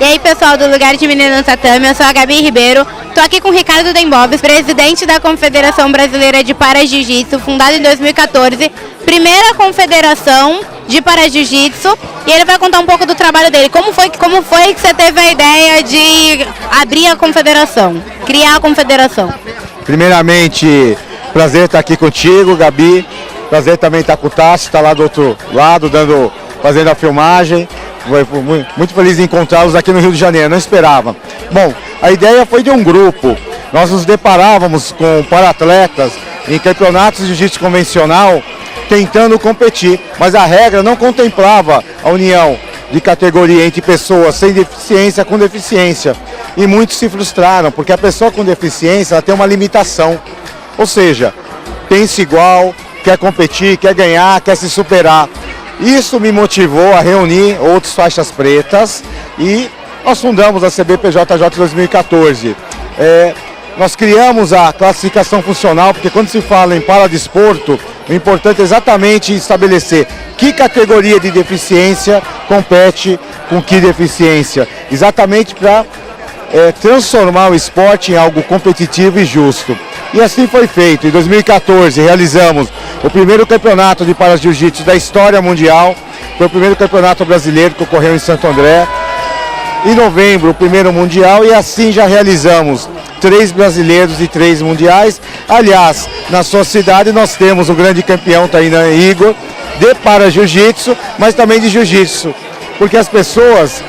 E aí, pessoal do Lugar de Menino no Tatame, eu sou a Gabi Ribeiro, estou aqui com o Ricardo Dembobes, presidente da Confederação Brasileira de Para-Jiu-Jitsu, fundada em 2014, primeira confederação de Para-Jiu-Jitsu, e ele vai contar um pouco do trabalho dele. Como foi que você teve a ideia de abrir a confederação, criar a confederação? Primeiramente, prazer estar aqui contigo, Gabi, prazer também estar com o Tassi, está lá do outro lado, fazendo a filmagem. Muito feliz em encontrá-los aqui no Rio de Janeiro, não esperava. Bom, a ideia foi de um grupo. Nós nos deparávamos com para-atletas em campeonatos de jiu-jitsu convencional tentando competir, mas a regra não contemplava a união de categoria entre pessoas sem deficiência com deficiência. E muitos se frustraram, porque a pessoa com deficiência ela tem uma limitação. Ou seja, pensa igual, quer competir, quer ganhar, quer se superar. Isso me motivou a reunir outras faixas pretas e nós fundamos a CBPJJ em 2014. Nós criamos a classificação funcional, porque quando se fala em paradesporto, o importante é exatamente estabelecer que categoria de deficiência compete com que deficiência, exatamente para transformar o esporte em algo competitivo e justo. E assim foi feito. Em 2014 realizamos o primeiro campeonato de para-jiu-jitsu da história mundial. Foi o primeiro campeonato brasileiro que ocorreu em Santo André. Em novembro, o primeiro mundial, e assim já realizamos 3 brasileiros e 3 mundiais. Aliás, na sua cidade nós temos o grande campeão Tainan Igor de para-jiu-jitsu, mas também de jiu-jitsu. Porque as pessoas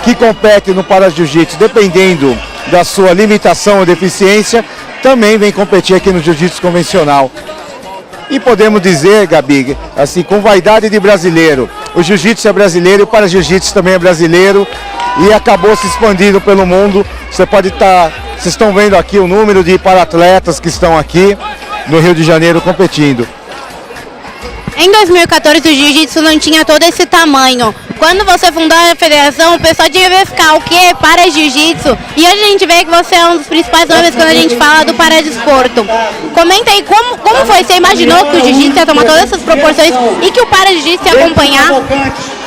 que competem no para-jiu-jitsu, dependendo da sua limitação ou deficiência, também vem competir aqui no jiu-jitsu convencional. E podemos dizer, Gabi, assim, com vaidade de brasileiro, o jiu-jitsu é brasileiro e o para-jiu-jitsu também é brasileiro e acabou se expandindo pelo mundo. Vocês estão vendo aqui o número de para-atletas que estão aqui no Rio de Janeiro competindo. Em 2014 o jiu-jitsu não tinha todo esse tamanho. Quando você fundou a federação, o pessoal devia verificar o que é para-jiu-jitsu. E hoje a gente vê que você é um dos principais nomes quando a gente fala do paradesporto. Comenta aí como foi, você imaginou que o jiu-jitsu ia tomar todas essas proporções e que o para-jiu-jitsu ia acompanhar?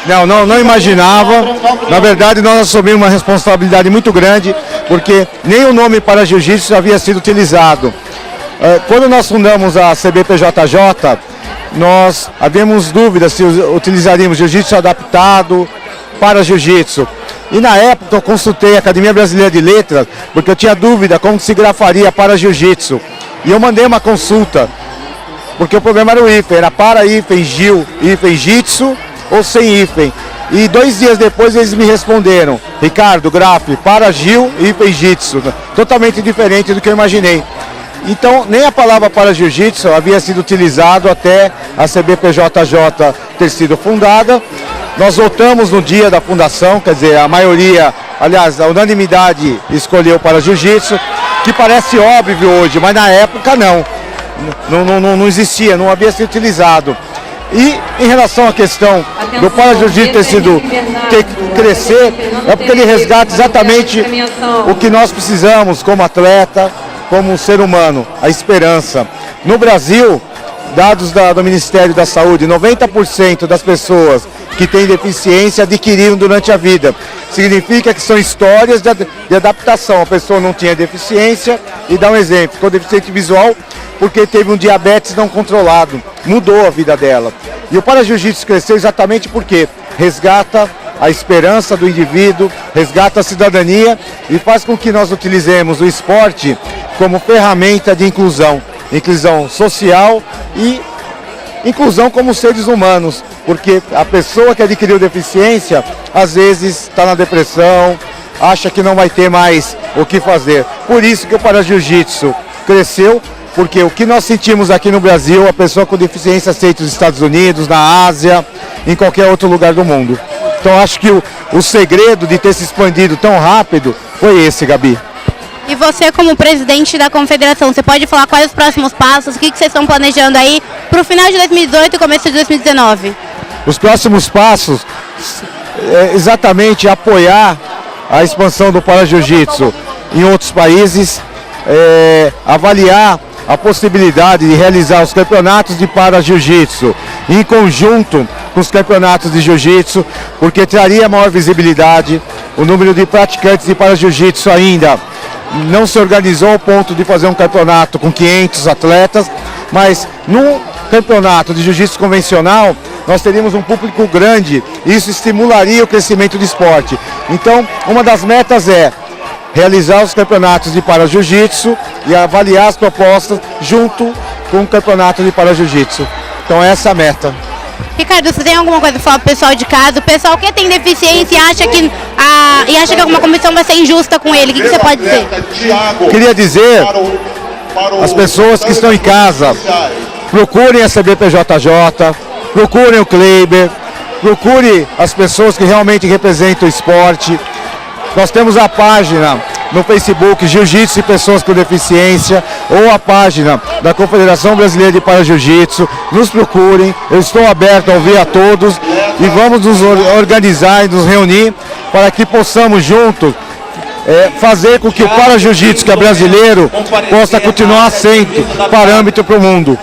Não imaginava. Na verdade, nós assumimos uma responsabilidade muito grande, porque nem o nome para-jiu-jitsu havia sido utilizado. Quando nós fundamos a CBPJJ, nós havíamos dúvidas se utilizaríamos jiu-jitsu adaptado para jiu-jitsu. E na época eu consultei a Academia Brasileira de Letras, porque eu tinha dúvida como se grafaria para jiu-jitsu. E eu mandei uma consulta, porque o problema era o hífen, era para hífen, jiu, hífen, jitsu ou sem hífen. E 2 dias depois eles me responderam: Ricardo, grafe, para jiu, hífen, jitsu. Totalmente diferente do que eu imaginei. Então, nem a palavra para jiu-jitsu havia sido utilizado até a CBPJJ ter sido fundada. Nós votamos no dia da fundação, quer dizer, a maioria, aliás, a unanimidade escolheu para jiu-jitsu, que parece óbvio hoje, mas na época não existia, não havia sido utilizado. E em relação à questão do para-jiu-jitsu ter que crescer, é porque ele resgata exatamente o que nós precisamos como atleta, como um ser humano, a esperança. No Brasil, dados do Ministério da Saúde, 90% das pessoas que têm deficiência adquiriram durante a vida. Significa que são histórias de adaptação. A pessoa não tinha deficiência e dá um exemplo, ficou deficiente visual porque teve um diabetes não controlado, mudou a vida dela. E o para-jiu-jitsu cresceu exatamente porque resgata a esperança do indivíduo, resgata a cidadania e faz com que nós utilizemos o esporte como ferramenta de inclusão social e inclusão como seres humanos, porque a pessoa que adquiriu deficiência, às vezes está na depressão, acha que não vai ter mais o que fazer. Por isso que o para-jiu-jitsu cresceu, porque o que nós sentimos aqui no Brasil, a pessoa com deficiência aceita nos Estados Unidos, na Ásia, em qualquer outro lugar do mundo. Então acho que o segredo de ter se expandido tão rápido foi esse, Gabi. E você, como presidente da confederação, você pode falar quais os próximos passos, o que vocês estão planejando aí para o final de 2018 e começo de 2019? Os próximos passos é exatamente apoiar a expansão do para-jiu-jitsu em outros países, avaliar a possibilidade de realizar os campeonatos de para-jiu-jitsu em conjunto com os campeonatos de jiu-jitsu, porque traria maior visibilidade. O número de praticantes de para-jiu-jitsu ainda não se organizou ao ponto de fazer um campeonato com 500 atletas, mas no campeonato de jiu-jitsu convencional nós teríamos um público grande e isso estimularia o crescimento do esporte. Então, uma das metas é realizar os campeonatos de para-jiu-jitsu e avaliar as propostas junto com o campeonato de para-jiu-jitsu. Então essa é a meta. Ricardo, você tem alguma coisa para falar pro pessoal de casa? O pessoal que tem deficiência e acha que alguma comissão vai ser injusta com ele. O que você pode dizer? Queria dizer às pessoas que estão em casa, procurem a CBPJJ, procurem o Kleiber, procure as pessoas que realmente representam o esporte. Nós temos a página no Facebook Jiu-Jitsu e Pessoas com Deficiência, ou a página da Confederação Brasileira de Para-Jiu-Jitsu. Nos procurem, eu estou aberto a ouvir a todos e vamos nos organizar e nos reunir para que possamos juntos fazer com que o para-jiu-jitsu, que é brasileiro, possa continuar sendo parâmetro para o mundo.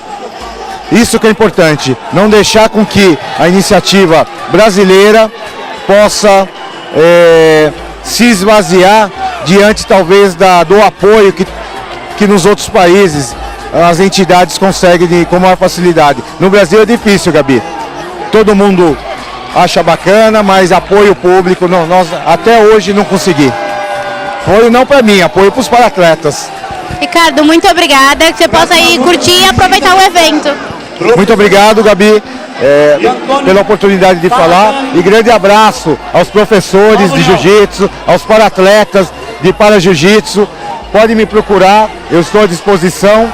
Isso que é importante, não deixar com que a iniciativa brasileira possa se esvaziar diante talvez do apoio que nos outros países as entidades conseguem com maior facilidade. No Brasil é difícil, Gabi. Todo mundo acha bacana, mas apoio público, nós até hoje não consegui. Apoio não para mim, apoio para os para-atletas. Ricardo, muito obrigada, que você possa ir curtir e aproveitar o evento. Muito obrigado, Gabi, pela oportunidade de falar, e grande abraço aos professores de jiu-jitsu, aos para-atletas de para-jiu-jitsu. Pode me procurar, eu estou à disposição.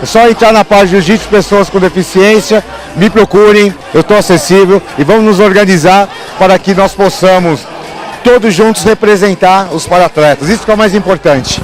É só entrar na página Jiu-Jitsu Pessoas com Deficiência, me procurem, eu estou acessível e vamos nos organizar para que nós possamos todos juntos representar os para-atletas. Isso que é o mais importante.